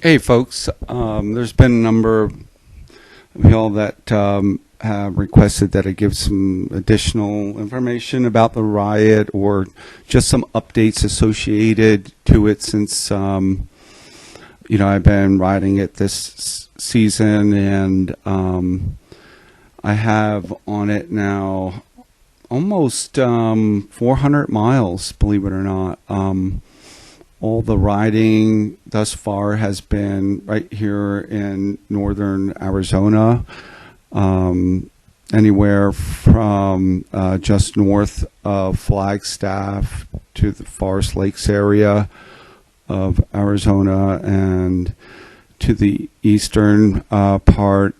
Hey folks, there's been a number of y'all that have requested that I give some additional information about the riot or just some updates associated to it since I've been riding it this season, and I have on it now almost 400 miles, believe it or not. All the riding thus far has been right here in northern Arizona, anywhere from just north of Flagstaff to the Forest Lakes area of Arizona and to the eastern part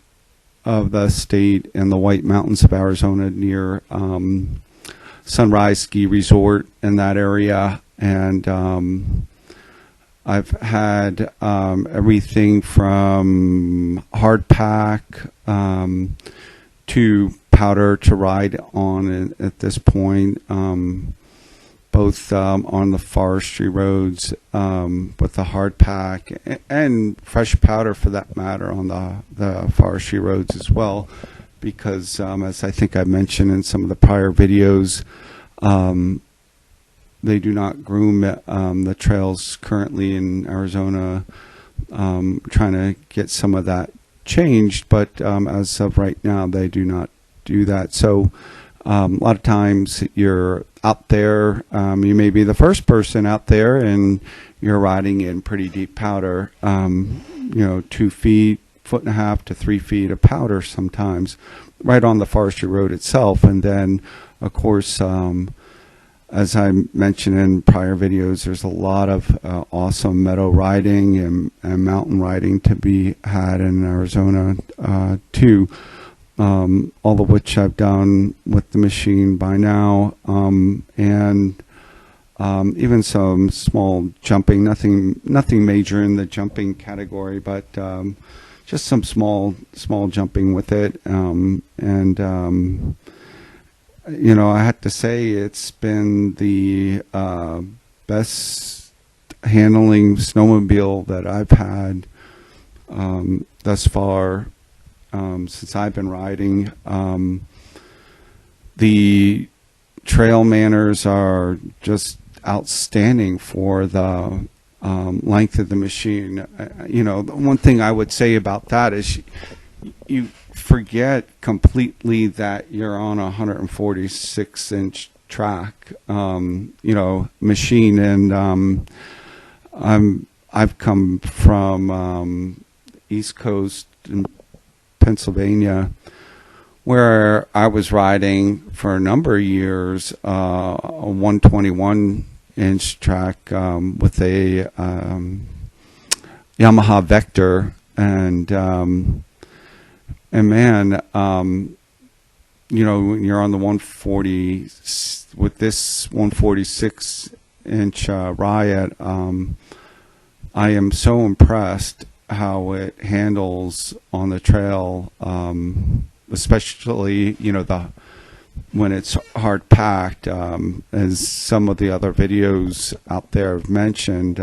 of the state and the White Mountains of Arizona near SunriseSkiResort in that area. And I've had everything from hard pack to powder to ride on at this point, both on the forestry roads with the hard pack and fresh powder for that matter on the forestry roads as well, because as I think I mentioned in some of the prior videos, they do not groom the trails currently in Arizona. Trying to get some of that changed, but as of right now, they do not do that. So a lot of times you're out there, you may be the first person out there, and you're riding in pretty deep powder, 2 feet, 1.5 to 3 feet of powder sometimes, right on the forestry road itself. And then, of course, as I mentioned in prior videos, there's a lot of awesome meadow riding and mountain riding to be had in Arizona too, all of which I've done with the machine by now, and even some small jumping, nothing major in the jumping category, but just some small jumping with it, I have to say it's been the best handling snowmobile that I've had thus far since I've been riding. The trail manners are just outstanding for the length of the machine. The one thing I would say about that is you forget completely that you're on a 146-inch track, machine, and I've come from East Coast in Pennsylvania, where I was riding for a number of years a 121-inch track with a Yamaha Vector, and man, when you're on the 140 with this 146-inch Riot, I am so impressed how it handles on the trail, especially when it's hard packed, as some of the other videos out there have mentioned.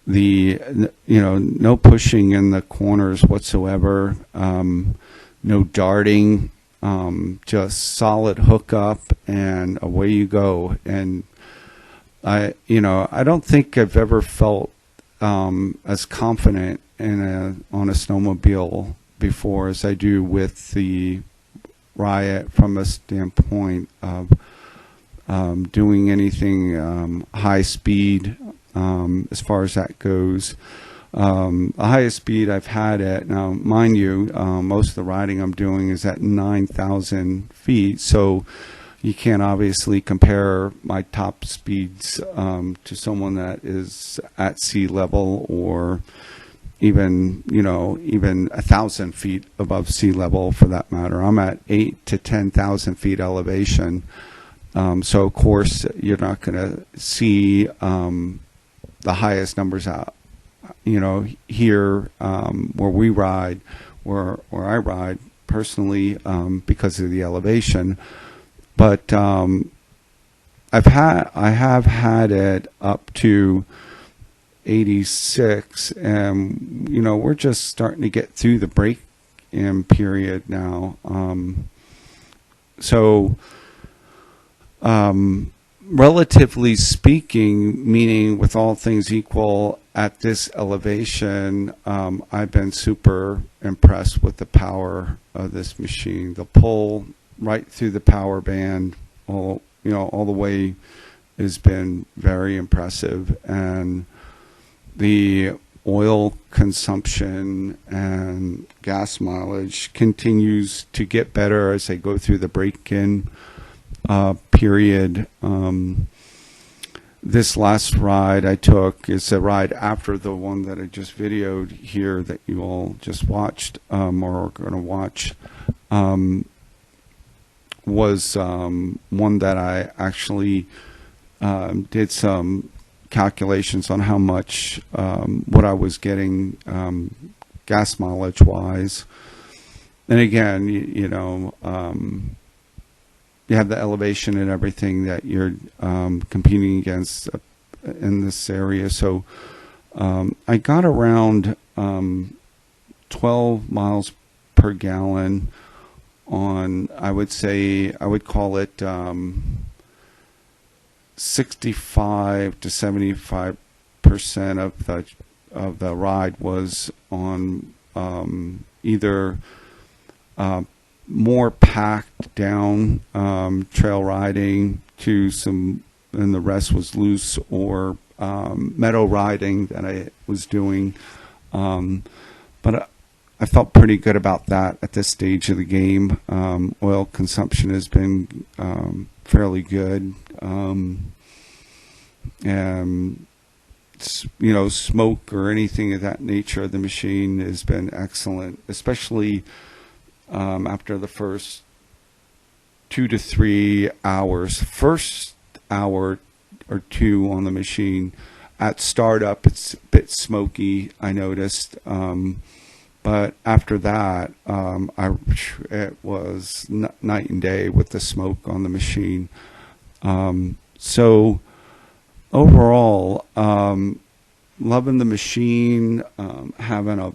No pushing in the corners whatsoever, no darting, just solid hookup and away you go. And I don't think I've ever felt as confident on a snowmobile before as I do with the Riot, from a standpoint of doing anything high speed. As far as that goes, the highest speed I've had at, now mind you, most of the riding I'm doing is at 9,000 feet, so you can't obviously compare my top speeds to someone that is at sea level, or even 1,000 feet above sea level for that matter. I'm at 8,000 to 10,000 feet elevation, so of course you're not going to see the highest numbers out, here where we ride, where I ride personally, because of the elevation. But I have had it up to 86, and we're just starting to get through the break-in period now. So relatively speaking, meaning with all things equal at this elevation, I've been super impressed with the power of this machine. The pull right through the power band, all the way, has been very impressive, and the oil consumption and gas mileage continues to get better as they go through the break-in period. This last ride I took is a ride after the one that I just videoed here that you all just watched, or are going to watch, was one that I actually did some calculations on how much, what I was getting gas mileage wise. And again, you have the elevation and everything that you're competing against in this area. So I got around 12 miles per gallon on, I would call it 65 to 75% of the ride was on either more packed down trail riding to some, and the rest was loose or meadow riding that I was doing. But I felt pretty good about that at this stage of the game. Oil consumption has been fairly good. And smoke or anything of that nature of the machine has been excellent, especially after the first 2 to 3 hours. First hour or two on the machine at startup, it's a bit smoky, I noticed. But after that, it was night and day with the smoke on the machine. So overall, loving the machine, having a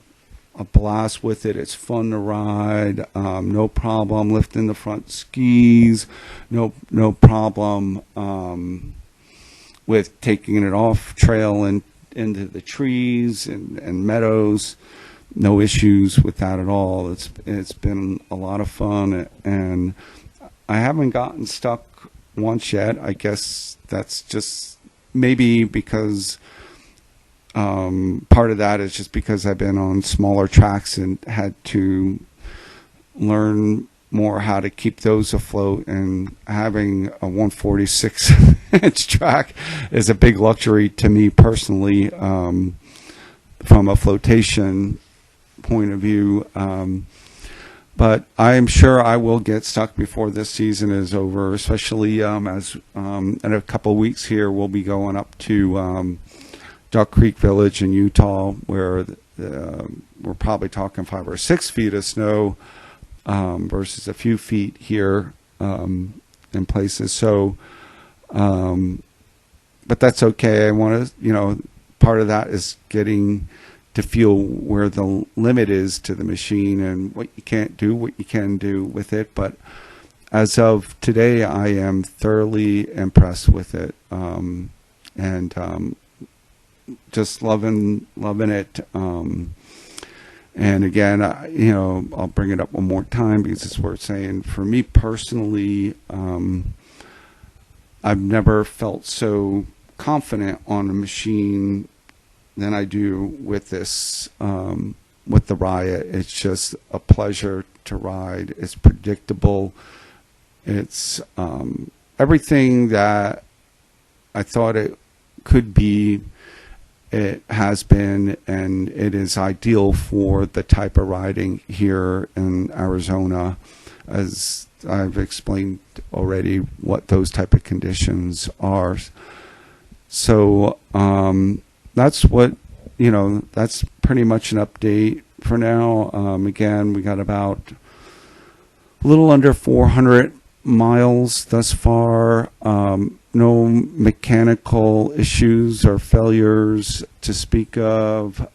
blast with it. It's fun to ride. No problem lifting the front skis. No problem with taking it off trail and into the trees and meadows. No issues with that at all. It's been a lot of fun, and I haven't gotten stuck once yet. I guess that's just maybe because part of that is just because I've been on smaller tracks and had to learn more how to keep those afloat, and having a 146 inch track is a big luxury to me personally, from a flotation point of view. But I'm sure I will get stuck before this season is over, especially as in a couple of weeks here we'll be going up to Duck Creek Village in Utah, where we're probably talking 5 or 6 feet of snow versus a few feet here in places. So, but that's okay. I want to, part of that is getting to feel where the limit is to the machine and what you can't do, what you can do with it. But as of today, I am thoroughly impressed with it, and just loving it. And again, I'll bring it up one more time because it's worth saying. For me personally, I've never felt so confident on a machine than I do with this, with the Riot. It's just a pleasure to ride. It's predictable. It's everything that I thought it could be. It has been, and it is ideal for the type of riding here in Arizona, as I've explained already what those type of conditions are. So that's what, that's pretty much an update for now. Again, we got about a little under 400 miles thus far. no mechanical issues or failures to speak of.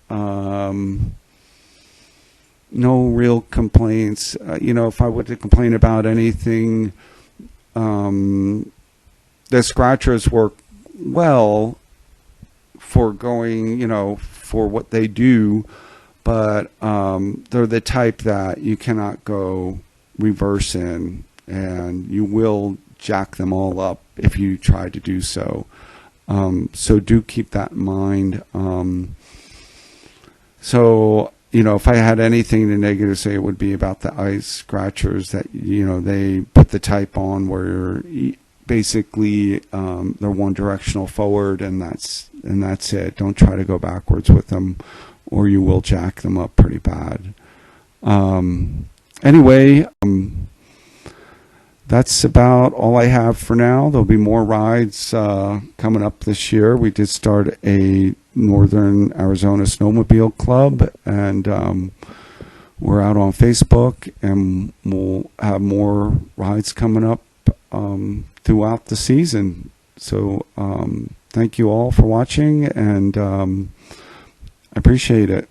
No real complaints. If I were to complain about anything, the scratchers work well for going, for what they do, but they're the type that you cannot go reverse in, and you will jack them all up if you try to do so. So do keep that in mind. If I had anything to negative say, it would be about the ice scratchers that, they put the type on where basically they're one directional forward, and that's it. Don't try to go backwards with them, or you will jack them up pretty bad. Anyway, that's about all I have for now. There'll be more rides coming up this year. We did start a Northern Arizona Snowmobile Club, and we're out on Facebook, and we'll have more rides coming up throughout the season. So thank you all for watching, and I appreciate it.